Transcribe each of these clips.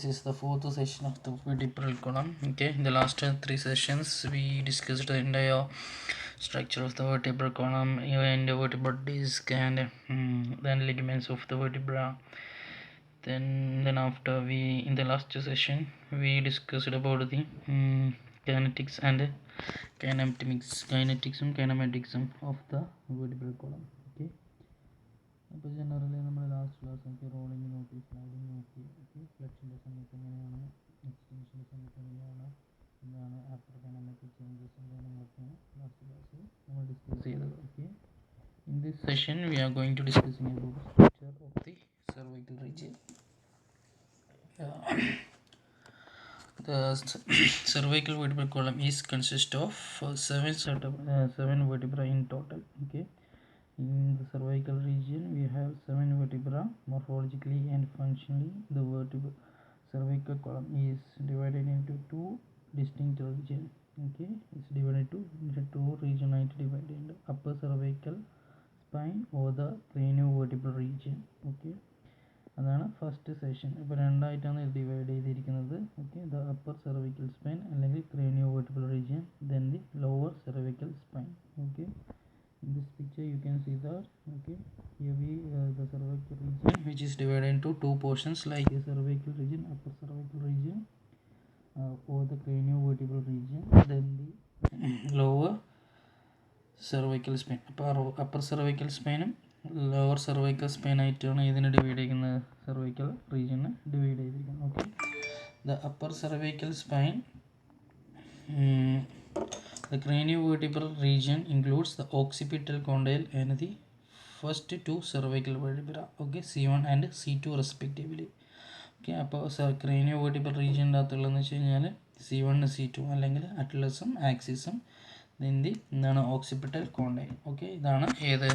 This is the fourth session of the vertebral column. Okay, in the last three sessions we discussed the entire structure of the vertebral column and the vertebral disc and then ligaments of the vertebra. Then after we in the last session we discussed about the kinetics and kinetics and kinematics of the vertebral column. Okay. അപ്പോൾ generally നമ്മൾ last class നോക്കി rolling നോക്കി sliding നോക്കി okay ഫ്ലെക്ഷൻ്റെ സമയത്ത് എങ്ങനെയാണ് എക്സ്റ്റൻഷൻ്റെ സമയത്ത് എങ്ങനെയാണ് എന്താണ് ആഫ്റ്റർ കൈനമാറ്റിക് ചേഞ്ചസ് എന്തെങ്കിലുമൊക്കെയാണ് ലാസ്റ്റ് ക്ലാസ്സിൽ നമ്മൾ ഡിസ്കസ് ചെയ്തത്. Okay, in this session we are going to discussing about structure of the cervical region. The cervical vertebral column is consist of seven vertebrae in total. Okay, in the cervical region we have 7 vertebrae. Morphologically and functionally the cervical column is divided into two distinct regions. Okay, it's divided into two regions divided: upper cervical spine or the craniovertebral region. Okay, അതാണ് first session. ഇപ്പോൾ രണ്ടായിട്ടാണ് ഇത് divide ചെയ്തിരിക്കുന്നത്. Okay, the upper cervical spine അല്ലെങ്കിൽ craniovertebral region, then the lower cervical spine. Okay, in this picture you can see that okay here we the cervical region which is divided into two portions like the cervical region, upper cervical region or the craniovertebral region, then the lower cervical spine. upper cervical spine lower cervical spine ആയിട്ടാണ് ഇതിനെ divide ചെയ്യുന്നത്, cervical റീജിയനെ divide ചെയ്തിരിക്കുന്നത്. Okay, the upper cervical spine, the craniovertebral region includes the occipital condyle and the first two cervical vertebrae. Okay, C1 and C2 respectively. Okay, അപ്പോൾ ക്രേനിയോവെർട്ടിബ്രൽ റീജിയൻ്റെ അകത്തുള്ളതെന്ന് വെച്ച് കഴിഞ്ഞാൽ C1 C2 അല്ലെങ്കിൽ അറ്റ്ലസും ആക്സിസും എന്താണ് ഓക്സിപിറ്റൽ കോണ്ടൈൽ. ഓക്കെ, ഇതാണ് ഏത്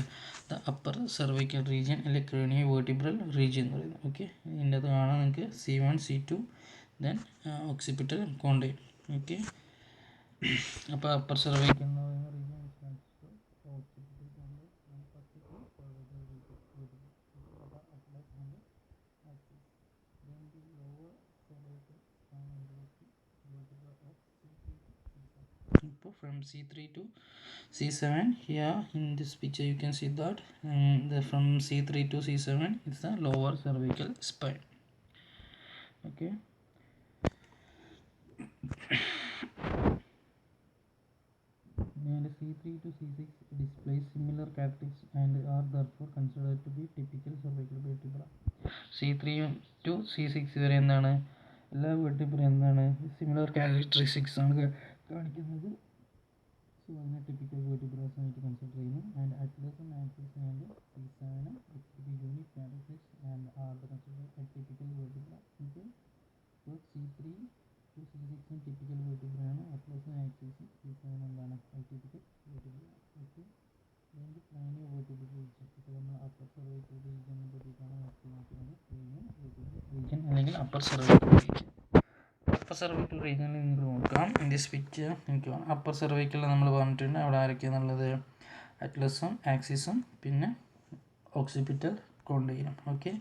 the upper cervical region അല്ലെങ്കിൽ craniovertebral region എന്ന് പറയുന്നത്. ഓക്കെ, ഇതിൻ്റെ അത് കാണാൻ നിങ്ങൾക്ക് C1 C2 then occipital condyle. Okay, അപ്പോൾ അപ്പർ സെർവിക്കൽ എന്ന് പറയുന്ന region from C3 to C7. Here in this picture you can see that from C3 to C7 is the lower cervical spine. Okay, and C3 to C6 displays similar characteristics and are therefore considered to be typical cervical vertebra. C3 to C6 വരെ എന്താണ് എല്ലാ vertebra എന്താണ് similar characteristics ആണ് കാണിക്കുന്നത്. So അതിനെ typical vertebras ആയിട്ട് consider ചെയ്യുന്നു. And അറ്റ്ലസും ആക്സിസും and C7 unique characteristics and are the consider typical vertebra. Okay, so C3 to C6 typical വെർട്ടിബ്രയാണ്, അറ്റ്ലസും ആക്സിസും C7 എന്താണ് ടിപ്പിക്കൽ വെർട്ടിബ്ര. ഓക്കെ, ഇതിൻ്റെ ക്രേനിയോവെർട്ടിബ്രൽ റീജിയൻ, ഇപ്പോൾ നമ്മൾ അപ്പർ സെർവിക്കൽ റീജിയനെ പറ്റിയിട്ടാണ് നോക്കുന്നത്. ക്രേനിയോവെർട്ടിബ്രൽ റീജിയൻ അല്ലെങ്കിൽ upper cervical region. Upper cervical റീജിയനിൽ നിങ്ങൾക്ക് നോക്കാം. ഇൻ ദിസ് പിക്ചർ എനിക്ക് അപ്പർ സെർവിക്കൽ നമ്മൾ പറഞ്ഞിട്ടുണ്ട് അവിടെ ആരൊക്കെയാണെന്നുള്ളത് അറ്റ്ലസും ആക്സിസും പിന്നെ ഓക്സിപിറ്റൽ കോണ്ടൈലും. ഓക്കെ,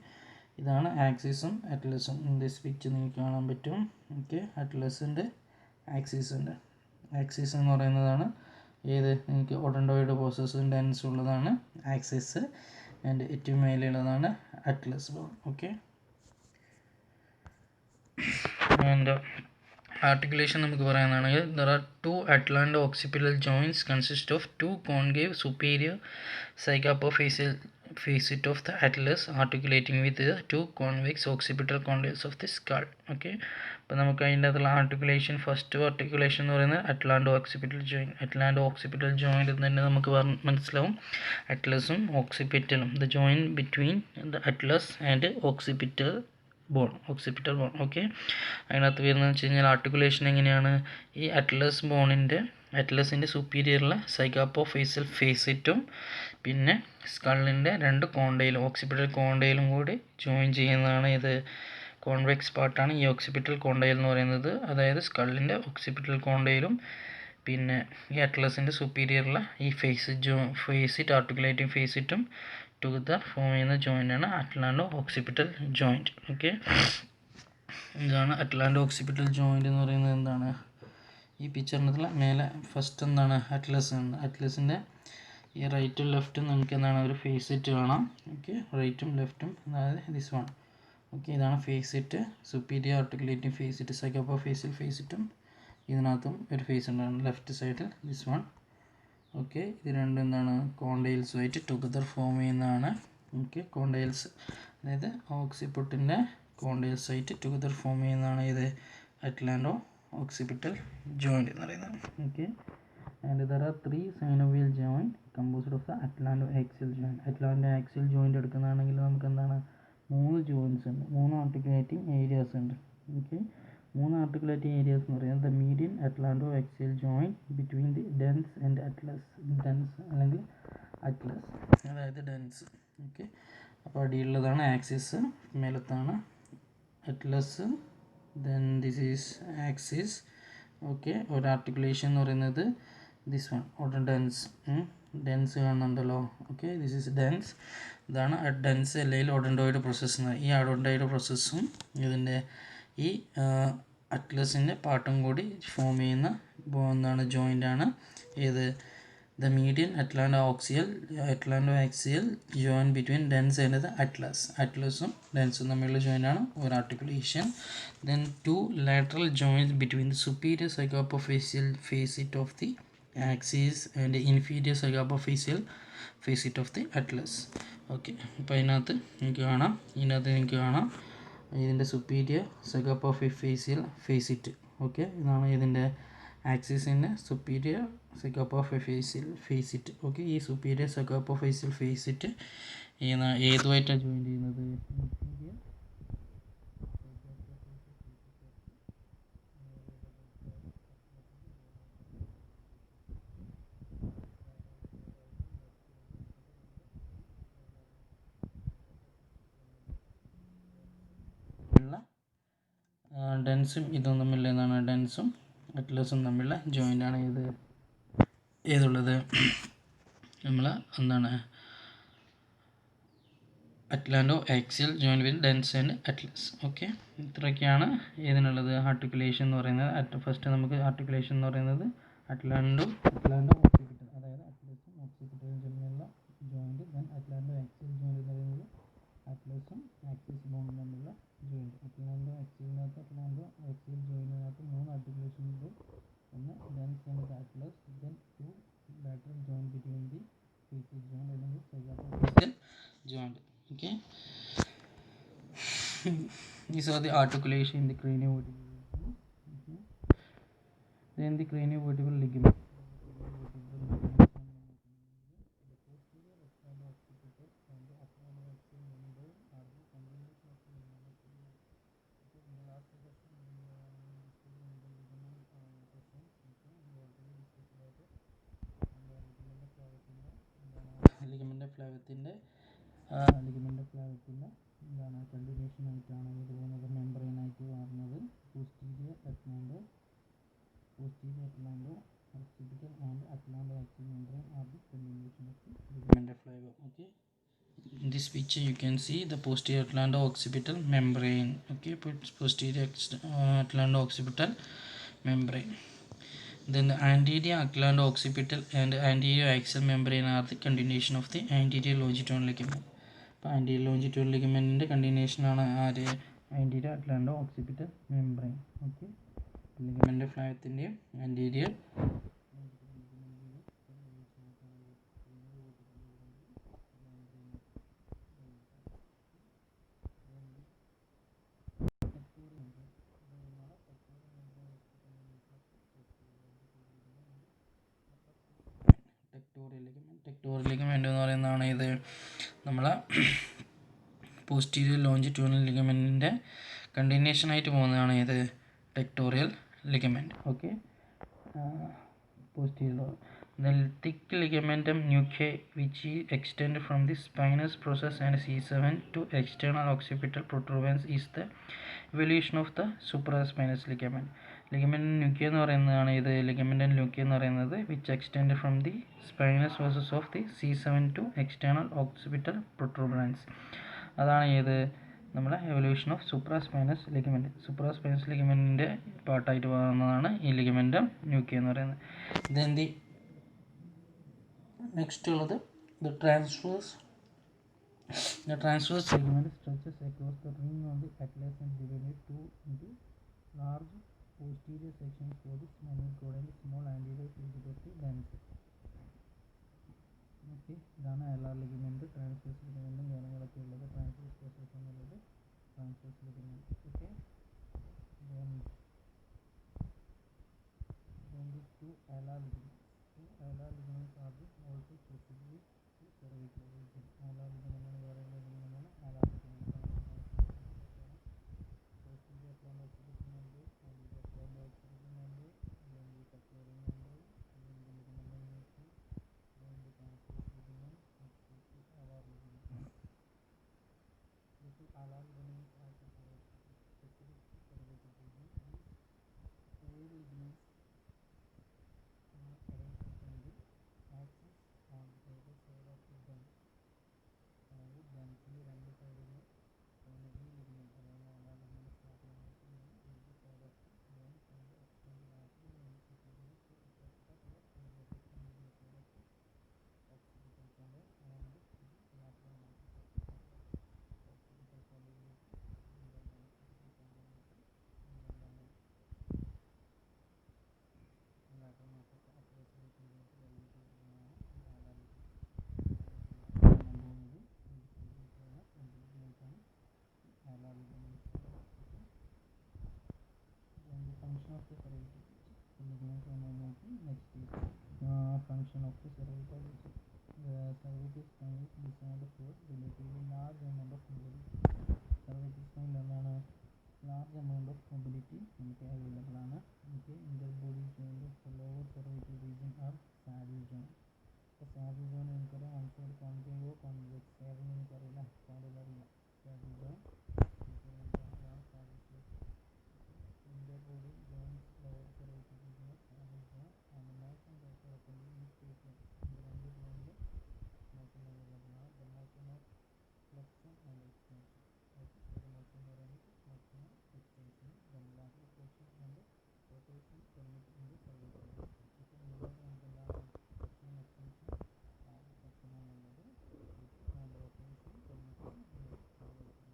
ഇതാണ് ആക്സിസും അറ്റ്ലസും. ഇൻ ദിസ് പിക്ചർ നിങ്ങൾക്ക് കാണാൻ പറ്റും. ഓക്കെ, അറ്റ്ലസിൻ്റെ ആക്സിസിൻ്റെ ആക്സിസ് എന്ന് പറയുന്നതാണ് ഏത് നിങ്ങൾക്ക് ഒഡൻഡോയിഡ് പ്രോസസ്സും ടെൻസ് ഉള്ളതാണ് ആക്സിസ് ആൻഡ് ഏറ്റവും മേലെയുള്ളതാണ് atlas bone. Okay, and articulation നമുക്ക് പറയാനാണെങ്കിൽ there are two atlant occipital joints consist of two concave superior zygapophyseal facet of the atlas articulating with the two convex occipital condyles of the skull. Okay, അപ്പോൾ നമുക്ക് അതിൻ്റെ അകത്തുള്ള articulation, first articulation എന്ന് പറയുന്നത് atlanto occipital joint. Atlanto occipital joint എന്ന് തന്നെ നമുക്ക് മനസ്സിലാവും അറ്റ്ലസും ഓക്സിപിറ്റലും, the joint between the atlas and occipital bone. Okay, അതിനകത്ത് വരുന്നതെന്ന് വെച്ച് കഴിഞ്ഞാൽ ആർട്ടിക്കുലേഷൻ എങ്ങനെയാണ്, ഈ അറ്റ്ലസിൻ്റെ സുപ്പീരിയറിലെ സൈഗാപ്പോഫേസിയൽ ഫേസിറ്റും പിന്നെ സ്കള്ളിൻ്റെ രണ്ട് കോണ്ടയിലും ഓക്സിപിറ്റൽ കോണ്ടയിലും കൂടി ജോയിൻ ചെയ്യുന്നതാണ് ഇത് കോൺവെക്സ് പാർട്ടാണ് ഈ ഓക്സിപിറ്റൽ കോണ്ടയിൽ എന്ന് പറയുന്നത്. അതായത് സ്കള്ളിൻ്റെ ഓക്സിപിറ്റൽ കോണ്ടയിലും പിന്നെ ഈ അറ്റ്ലസിൻ്റെ സുപ്പീരിയറിലെ ഈ ഫേസിറ്റ് ആർട്ടിക്കുലേറ്റിംഗ് ഫേസിറ്റും ടുഗദർ ഫോം ചെയ്യുന്ന ജോയിൻ്റാണ് അറ്റ്ലാൻഡോ ഓക്സിപിറ്റൽ ജോയിൻറ്റ്. ഓക്കെ, ഇതാണ് അറ്റ്ലാന്റോ ഓക്സിപിറ്റൽ ജോയിൻ്റ് എന്ന് പറയുന്നത്. എന്താണ് ഈ പിക്ചറിനകത്തുള്ള മേലെ ഫസ്റ്റ് എന്താണ് അറ്റ്ലസ് ആണ്. അറ്റ്ലസിൻ്റെ ഈ റൈറ്റും ലെഫ്റ്റും നമുക്ക് എന്താണ് ഒരു ഫേസ് സെറ്റ് കാണാം. ഓക്കെ, റൈറ്റും ലെഫ്റ്റും, അതായത് ദിസ് വൺ. ഓക്കെ, ഇതാണ് facet, superior articulating facet. Zygapophyseal ഫേസ് സെറ്റും ഇതിനകത്തും ഒരു ഫേസ് ഉണ്ടാണ് ലെഫ്റ്റ് സൈഡിൽ, ദിസ് വൺ. ഓക്കെ, ഇത് രണ്ടും എന്താണ് കോണ്ടൈൽസുമായിട്ട് ടുഗദർ ഫോം ചെയ്യുന്നതാണ്. ഓക്കെ, കോണ്ടൈൽസ് അതായത് ഓക്സിപിറ്റിൻ്റെ കോണ്ടൈൽസായിട്ട് ടുഗദർ ഫോം ചെയ്യുന്നതാണ് ഇത് അറ്റ്ലാന്റോ ഓക്സിപിറ്റൽ ജോയിൻ്റ് എന്ന് പറയുന്നത്. Okay, and there are 3 synovial joint composed of the atlanto-axial joint. atlanto-axial joint എടുക്കുന്നതാണെങ്കിൽ നമുക്ക് എന്താണ് 3 ജോയിൻറ്റ്സ് ഉണ്ട്, 3 ആർട്ടിക്കുലേറ്റിംഗ് ഏരിയാസ് ഉണ്ട്. ഓക്കെ, 3 ആർട്ടിക്കുലേറ്റിംഗ് ഏരിയാസ് എന്ന് പറയുന്നത് the median atlanto-axial joint between the dens and atlas. Dens അല്ലെങ്കിൽ അറ്റ്ലസ്, അതായത് ഡെൻസ്. ഓക്കെ, അപ്പോൾ അടിയിലുള്ളതാണ് ആക്സിസ്, മേലത്താണ് atlas, then this is axis. Okay, ഒരു ആർട്ടിക്കുലേഷൻ എന്ന് പറയുന്നത് this one, or the dens. Dens കാണുന്നുണ്ടല്ലോ. Okay, this is dens. ഇതാണ് ഡെൻസ് അല്ലെങ്കിൽ ഓഡൻഡോയിഡ് പ്രോസസ്സ് എന്ന്. ഈ ഓഡൻഡോയിഡ് പ്രോസസ്സും ഇതിൻ്റെ ഈ അറ്റ്ലസിൻ്റെ പാർട്ടും കൂടി ഫോം ചെയ്യുന്ന എന്താണ് ജോയിൻ്റാണ് ഏത് the median atlanto-axial joint between dens and the atlas. അറ്റ്ലസും ഡെൻസും തമ്മിലുള്ള ജോയിൻ്റാണ് ഒരു articulation. Then 2 lateral joints between the superior psychopophaceal facet of the axis and the inferior psychopophaceal facet of the atlas. Okay, അപ്പോൾ ഇതിനകത്ത് നിങ്ങൾക്ക് കാണാം ഇതിൻ്റെ സുപ്പീരിയർ സൈക്കോപോഫേസിയൽ ഫേസിറ്റ്. ഓക്കെ, ഇതാണ് ഇതിൻ്റെ ആക്സിസിൻ്റെ superior സൈക്കോപോഫേസിയൽ ഫേസിറ്റ്. Okay, ഈ സുപ്പീരിയർ സൈക്കോപോഫേസിയൽ ഫേസിറ്റ് ഏതുമായിട്ടാണ് ജോയിൻ ചെയ്യുന്നത്? ഡെൻസും ഇതും തമ്മിലുള്ള എന്താണ് ഡെൻസും അറ്റ്ലസും തമ്മിലുള്ള ജോയിൻ്റാണ് ഏതുള്ളത് നമ്മൾ എന്താണ് atlanto-axial joint with dens and atlas. Okay, ഇത്രയൊക്കെയാണ് ഇതിനുള്ളത് ആർട്ടിക്കുലേഷൻ എന്ന് പറയുന്നത്. ഫസ്റ്റ് നമുക്ക് ആർട്ടിക്കുലേഷൻ എന്ന് പറയുന്നത് അറ്റ്ലാന്റോ ഓക്സിപിറ്റൽ, അതായത് അറ്റ്ലസും ഓക്സിപിറ്റലും തമ്മിലുള്ള ജോയിൻറ്റ്. ദെൻ atlanto-axial joint എന്ന് പറയുന്നത് അറ്റ്ലസും ആക്സിസ് ബോണ്ടും തമ്മിലുള്ള ജോയിൻറ്റ്. atlanto-axial ജോയിൻറ്റിനകത്ത് 3 ആർട്ടിക്കുലേഷൻ ഉണ്ട്. ഒന്ന് dense and Atlas, then 2 lateral joint between the facet joint അല്ലെങ്കിൽ സൈക്കോപോഫേസിയൽ joint. Okay, these are the articulation in the craniovertebral region. Okay, then the craniovertebral ligament. Ligament ഫ്ലാവത്തിൻ്റെ എന്താണ് continuation ആയിട്ടാണ് ഇത് പോകുന്നത്, membrane ആയിട്ട് മാറുന്നത്. Posterior atlanto occipital and atlanto-axial membrane are the continuation of the ligament flava. Okay, in this picture you can see the posterior atlanto-occipital membrane. Okay, posterior atlanto-occipital membrane. Then the anterior atlanto-occipital and anterior axial membrane are the continuation of the anterior longitudinal ligament. അപ്പോൾ anterior longitudinal ലിഗമെൻറ്റിൻ്റെ കണ്ടിന്യൂഷനാണ് ആര് anterior atlanto occipital membrane. Okay, ligament ഫ്ലാവത്തിൻ്റെയും anterior tectorial ligament എന്ന് പറയുന്നതാണ് ഇത് നമ്മളെ posterior longitudinal ലിഗമെൻറ്റിൻ്റെ continuation ആയിട്ട് പോകുന്നതാണ് ഇത് tectorial ligament. Okay, posterior the thick ligamentum nuchae which extend from the spinous process and C7 to external occipital protuberance is the evolution of the supraspinous ligament. ligament nuchae എന്ന് പറയുന്നതാണ് ഇത് ligamentum nuchae എന്ന് പറയുന്നത് which extend from the spinous process of the C7 to external occipital protuberance. അതാണ് ഏത് നമ്മളെ evolution of സൂപ്രാസ്പൈനസ് ligament. സൂപ്രാസ്പൈനസ് ലിഗമെൻറ്റിൻ്റെ പാർട്ടായിട്ട് പോകുന്നതാണ് ഈ ലിഗമെൻറ്റം ന്യൂക്കി എന്ന് പറയുന്നത്. ദെൻ ദി നെക്സ്റ്റ് ഉള്ളത് the transverse ligament stretches across the ring of the atlas and divided into large posterior sections for the spinal cord and small anterior digit of the lens. Okay, ഇതാണ് അലാർ ligament, transverse ലിഗമെൻറ്റും കാര്യങ്ങളൊക്കെ ഉള്ളത്. Transverse position എന്നുള്ളത് transverse ligament. Okay, then the two alar ligaments. Two alar ligaments are also possibly the cervical region. Alar ligament എന്ന് പറയുന്ന ലിഗമെന്റാണ് alar ligament. Posterior aplantar occipital membrane, anterior aplantar occipital membrane, then the capillary membrane, then the ligamentum nuclei, then the transverse ligament, next is the alar ligament. The two alar ligaments are considered to be specific to cervical region. These two ligaments arranged on the axis on either side of the dens. അതായത് ഡെൻസിൽ രണ്ട് സൈഡിലും ഈ ligament അതായത് അലാർ ligament start ചെയ്യുന്നത് ഏത് side of the dense and extend ആയിട്ട് occipital condyle and the lateral margin of occipital condyle lateral margin of atlas and the function of the cervical ligament next is function of the cervical region. The cervical spine is designed for relatively large amount of mobility. Cervical spine എന്താണ് large amount of mobility നമുക്ക് available ആണ്. Okay, interbody joint of the lower cervical region are saddle joint. അപ്പോൾ saddle join എനിക്കറിയാം, one side കോൺകേവോ convex. Saddle എനിക്കറിയില്ല, saddle അറിയില്ല. Saddle join interbody joints lower cervical region of saddle joint and motion also occurring in straight line. ഈ രണ്ട് ജോയിനിൽ motion available ആണ്. The motion of flexion and extension. ഒരു motion എന്ന് പറയുന്നത് flexion extension, then lateral flexion and rotation permit in the cervical region. ഇപ്പോൾ ഇവിടെ നമുക്ക് എന്താണ് ഫ്ലെക്ഷൻ എക്സ്റ്റൻഷൻ ഫ്ലെക്ഷൻ ആണുള്ളത് and rotation permit in the cervical region.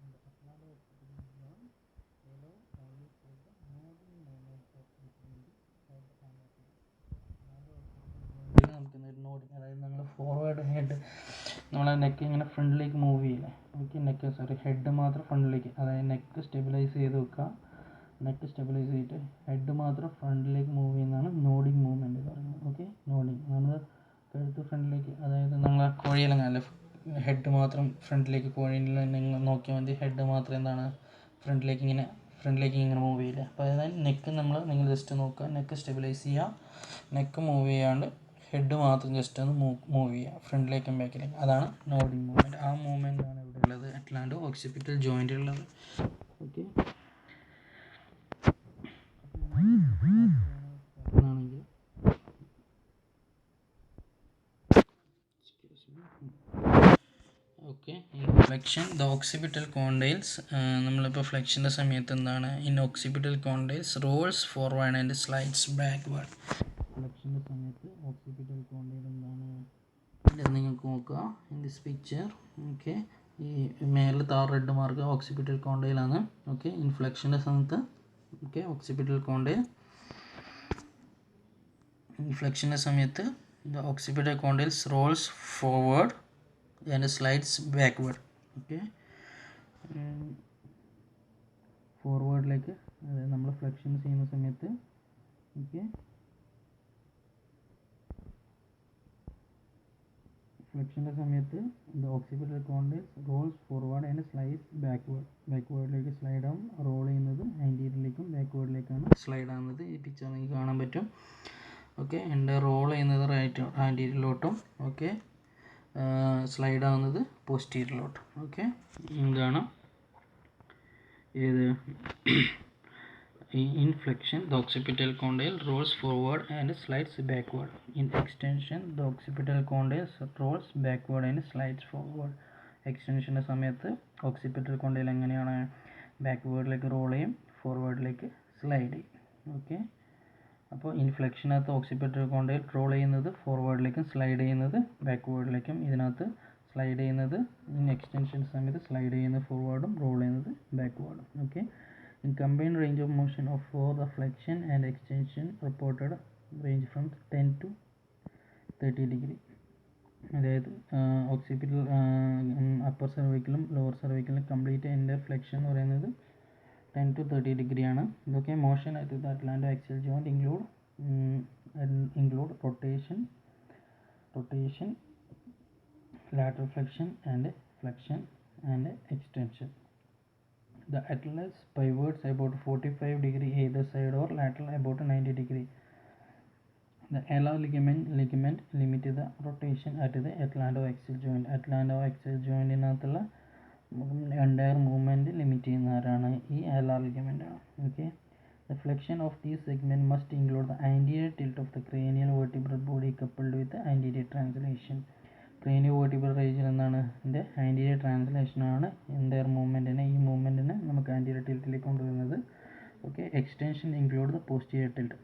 In the atlanto occipital joint allow only for the moving movement of between the head and occipital. atlanto occipital joint നമുക്ക് nodding, അതായത് നമ്മൾ forward head നമ്മളെ neck ഇങ്ങനെ ഫ്രണ്ടിലേക്ക് move ചെയ്യില്ലേ. Okay, head മാത്രം ഫ്രണ്ടിലേക്ക്, അതായത് നെക്ക് സ്റ്റെബിലൈസ് ചെയ്ത് വെക്കുക. നെക്ക് സ്റ്റെബിലൈസ് ചെയ്തിട്ട് ഹെഡ് മാത്രം ഫ്രണ്ടിലേക്ക് മൂവ് ചെയ്യുന്നതാണ് നോഡിങ് മൂവ്മെൻറ്റ് എന്ന് പറയുന്നത്. ഓക്കെ, നോഡിങ് നമ്മൾ കഴുത്ത് ഫ്രണ്ടിലേക്ക്, അതായത് നമ്മൾ കോഴിയിലങ്ങല്ല ഹെഡ് മാത്രം ഫ്രണ്ടിലേക്ക്, കോഴിയിൽ നിങ്ങൾ നോക്കിയാൽ മതി, ഹെഡ് മാത്രം എന്താണ് ഫ്രണ്ടിലേക്ക് ഇങ്ങനെ മൂവ് ചെയ്യില്ല. അപ്പോൾ അതായത് നിങ്ങൾ ജസ്റ്റ് നോക്കുക, നെക്ക് സ്റ്റെബിലൈസ് ചെയ്യുക, നെക്ക് മൂവ് ചെയ്യാണ്ട് ഹെഡ് മാത്രം ജസ്റ്റ് ഒന്ന് മൂവ് ചെയ്യുക ഫ്രണ്ടിലേക്കും ബാക്കിലേക്കും. അതാണ് നോഡിങ് മൂവ്മെൻറ്റ്. ആ മൂവ്മെൻ്റ് ആണ് ഇവിടെ ഉള്ളത്, അറ്റ്ലാന്റോ ഓക്സിപിറ്റൽ ജോയിൻ്റ് ഉള്ളത്. ഓക്കെ, ആണെങ്കിൽ okay, flexion the occipital condyles. നമ്മളിപ്പോൾ ഫ്ലെക്ഷൻ്റെ സമയത്ത് എന്താണ് in occipital condyles rolls forward and slides backward. ഫ്ലെക്ഷൻ്റെ സമയത്ത് ഓക്സിപിറ്റൽ കോണ്ടൈൽ എന്താണ് നിങ്ങൾക്ക് നോക്കുക ഇൻ ദിസ് പിക്ചർ. ഓക്കെ, ഈ മേലെ റെഡ് മാർക്ക് ഓക്സിപിറ്റൽ കോണ്ടൈലാണ്. ഓക്കെ, ഇൻഫ്ലെക്ഷൻ്റെ സമയത്ത് ഓക്കെ ഓക്സിപിറ്റൽ കോണ്ടൈൽ, ഇൻഫ്ലെക്ഷൻ്റെ സമയത്ത് the occipital condyles rolls forward and slides backward. Okay, ഫോർവേഡിലേക്ക്, അതായത് നമ്മൾ ഫ്ലെക്ഷൻ ചെയ്യുന്ന സമയത്ത് ഓക്കെ ഫ്ലെക്ഷൻ്റെ സമയത്ത് the occipital condyles rolls forward and slides ബാക്ക്വേർഡിലേക്ക് സ്ലൈഡ് ആവും. റോൾ ചെയ്യുന്നത് ആൻറ്റീരിയറിലേക്കും ബാക്ക്വേർഡിലേക്കാണ് സ്ലൈഡ് ആവുന്നത്. ഈ പിക്ചർ നിങ്ങൾക്ക് കാണാൻ പറ്റും. ഓക്കെ, എൻ്റെ റോൾ ചെയ്യുന്നത് റൈറ്റ് ആൻറ്റീരിയറിലോട്ടും ഓക്കെ സ്ലൈഡ് ആവുന്നത് പോസ്റ്റീരിയറിലോട്ടും. ഓക്കെ, ഇതാണ് ഏത് in flexion the occipital condyle rolls forward and slides backward. In extension the occipital condyle rolls backward and slides forward. എക്സ്റ്റൻഷൻ്റെ സമയത്ത് ഓക്സിപിറ്റൽ കോണ്ടയിൽ എങ്ങനെയാണ് ബാക്ക്വേർഡിലേക്ക് റോൾ ചെയ്യും, ഫോർവേഡിലേക്ക് സ്ലൈഡ് ചെയ്യും. ഓക്കെ, അപ്പോൾ ഇൻഫ്ലെക്ഷനകത്ത് ഓക്സിപിറ്റൽ കോണ്ടയിൽ റോൾ ചെയ്യുന്നത് ഫോർവേഡിലേക്കും സ്ലൈഡ് ചെയ്യുന്നത് ബാക്ക്വേർഡിലേക്കും, ഇതിനകത്ത് സ്ലൈഡ് ചെയ്യുന്നത് എക്സ്റ്റൻഷൻ സമയത്ത് സ്ലൈഡ് ചെയ്യുന്നത് ഫോർവേഡും റോൾ ചെയ്യുന്നത് ബാക്ക്വേർഡും. Okay, in combined range of motion of for the flexion and extension reported range from 10 to 30 degree. അതായത് ഓക്സിപിറ്റൽ അപ്പർ സർവൈക്കലും ലോവർ സർവൈക്കലും കംപ്ലീറ്റ് എൻ്റെ ഫ്ലെക്ഷൻ എന്ന് പറയുന്നത് 10 to 30 ഡിഗ്രി ആണ്. ഇതൊക്കെ motion at the atlanto axial joint include rotation, lateral flexion and extension. The atlas pivots about 45 degree either side or lateral about 90 degree. The alar ligament limit the rotation at the atlantoaxial joint. Atlantoaxial joint ഇന്നുള്ള entire movement limit ചെയ്യുന്നവരാണ് ഈ alar ligament ആണ്. Okay, the flexion of this segment must include the anterior tilt of the cranial vertebral body coupled with the anterior translation. Cranio vertebral region എന്നാണ് ഇതിൻ്റെ anterior ട്രാൻസ്ലേഷനാണ് entire മൂവ്മെൻറ്റിനെ, ഈ മൂവ്മെൻറ്റിനെ നമുക്ക് anterior ടിൽറ്റിലേക്ക് കൊണ്ടുവരുന്നത്. Okay, extension include the posterior tilt.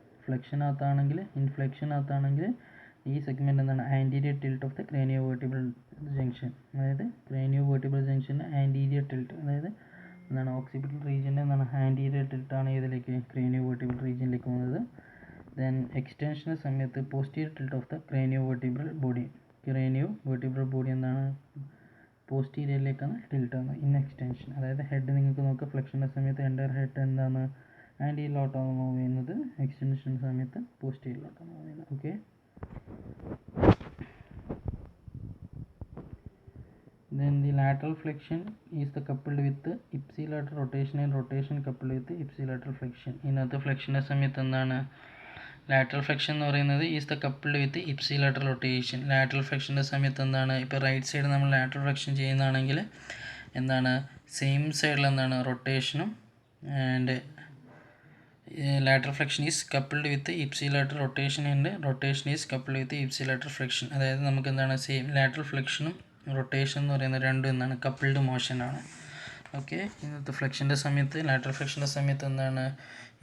ഇൻഫ്ലെക്ഷനകത്താണെങ്കിൽ ഈ segment എന്താണ് anterior tilt of the craniovertebral junction, അതായത് ക്രേനിയോ വെർട്ടിബ്രൽ ജംഗ്ഷൻ്റെ ആൻറ്റീരിയർ ടിൽറ്റ്, അതായത് എന്താണ് ഓക്സിപിറ്റൽ റീജിയൻ്റെ എന്താണ് ആൻറ്റീരിയർ ടിൽറ്റാണ് ഇതിലേക്ക് ക്രേനിയോ വെർട്ടിബ്രൽ റീജിയനിലേക്ക് പോകുന്നത്. ദെൻ എക്സ്റ്റൻഷൻ്റെ സമയത്ത് posterior tilt of the cranio vertebral body, cranio vertebral body എന്താണ് പോസ്റ്റീരിയറിലേക്കാണ് ടിൽറ്റ് ആകുന്നത് ഇൻ എക്സ്റ്റൻഷൻ. അതായത് ഹെഡ് നിങ്ങൾക്ക് നോക്കുക, ഫ്ലെക്ഷൻ്റെ സമയത്ത് എൻ്റയർ ഹെഡ് എന്താണ് ആൻറ്റീരിയറിലോട്ടാണ് മൂവ് ചെയ്യുന്നത്, എക്സ്റ്റൻഷൻ്റെ സമയത്ത് പോസ്റ്റീരിയറിലോട്ടാണ് മൂവ് ചെയ്യുന്നത്. Okay, then the lateral flexion is the coupled with the ipsilateral rotation and rotation coupled with the ipsilateral flexion. ഇതിനകത്ത് ഫ്ലെക്ഷൻ്റെ സമയത്ത് എന്താണ് ലാറ്ററൽ ഫ്ലെക്ഷൻ എന്ന് പറയുന്നത് is the coupled with ipsilateral rotation. Lateral ഫ്ലെക്ഷൻ്റെ സമയത്ത് എന്താണ്, ഇപ്പോൾ റൈറ്റ് സൈഡ് നമ്മൾ ലാറ്ററൽ ഫ്ലെക്ഷൻ ചെയ്യുന്നതാണെങ്കിൽ എന്താണ് സെയിം സൈഡിൽ എന്താണ് റൊട്ടേഷനും and lateral flexion is coupled with ipsilateral rotation and rotation is coupled with ipsilateral flexion. അതായത് നമുക്ക് എന്താണ് സെയിം ലാറ്ററൽ ഫ്ലെക്ഷനും റൊട്ടേഷൻ എന്ന് പറയുന്നത് രണ്ടും എന്താണ് കപ്പിൾഡ് മോഷനാണ്. ഓക്കെ, ഇന്നത്തെ ഫ്ലെക്ഷൻ്റെ സമയത്ത് ലാറ്ററൽ ഫ്ലെക്ഷൻ്റെ സമയത്ത് എന്താണ്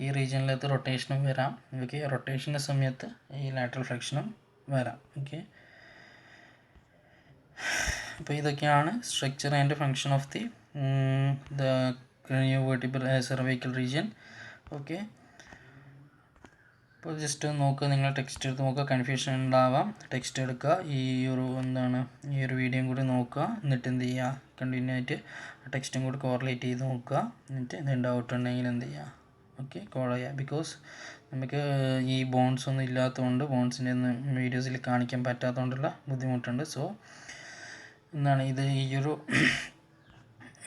ഈ റീജിയനിലകത്ത് റൊട്ടേഷനും വരാം. ഓക്കെ, റൊട്ടേഷൻ്റെ സമയത്ത് ഈ ലാറ്ററൽ ഫ്ലെക്ഷനും വരാം. ഓക്കെ, അപ്പോൾ ഇതൊക്കെയാണ് structure and function of the cranio vertebral cervical region. Okay, അപ്പോൾ ജസ്റ്റ് നോക്കുക, നിങ്ങൾ ടെക്സ്റ്റ് എടുത്ത് നോക്കുക, കൺഫ്യൂഷൻ ഉണ്ടാവാം, ടെക്സ്റ്റ് എടുക്കുക, ഈ ഒരു വീഡിയോയും കൂടി നോക്കുക, എന്നിട്ട് എന്ത് ചെയ്യുക, കണ്ടിന്യൂ ആയിട്ട് ടെക്സ്റ്റും കൂടി കോറിലേറ്റ് ചെയ്ത് നോക്കുക, എന്നിട്ട് എന്തെങ്കിലും ഡൗട്ട് ഉണ്ടെങ്കിൽ എന്ത് ചെയ്യുക, ഓക്കെ കോൾ ചെയ്യുക. ബിക്കോസ് നമുക്ക് ഈ ബോൺസ് ഒന്നും ഇല്ലാത്തതുകൊണ്ട്, ബോൺസിൻ്റെ ഒന്നും വീഡിയോസിൽ കാണിക്കാൻ പറ്റാത്തതുകൊണ്ടുള്ള ബുദ്ധിമുട്ടുണ്ട്. സോ എന്താണ് ഈ ഒരു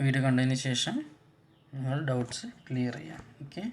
വീഡിയോ കണ്ടതിന് ശേഷം നിങ്ങൾ ഡൗട്ട്സ് ക്ലിയർ ചെയ്യാം. ഓക്കെ.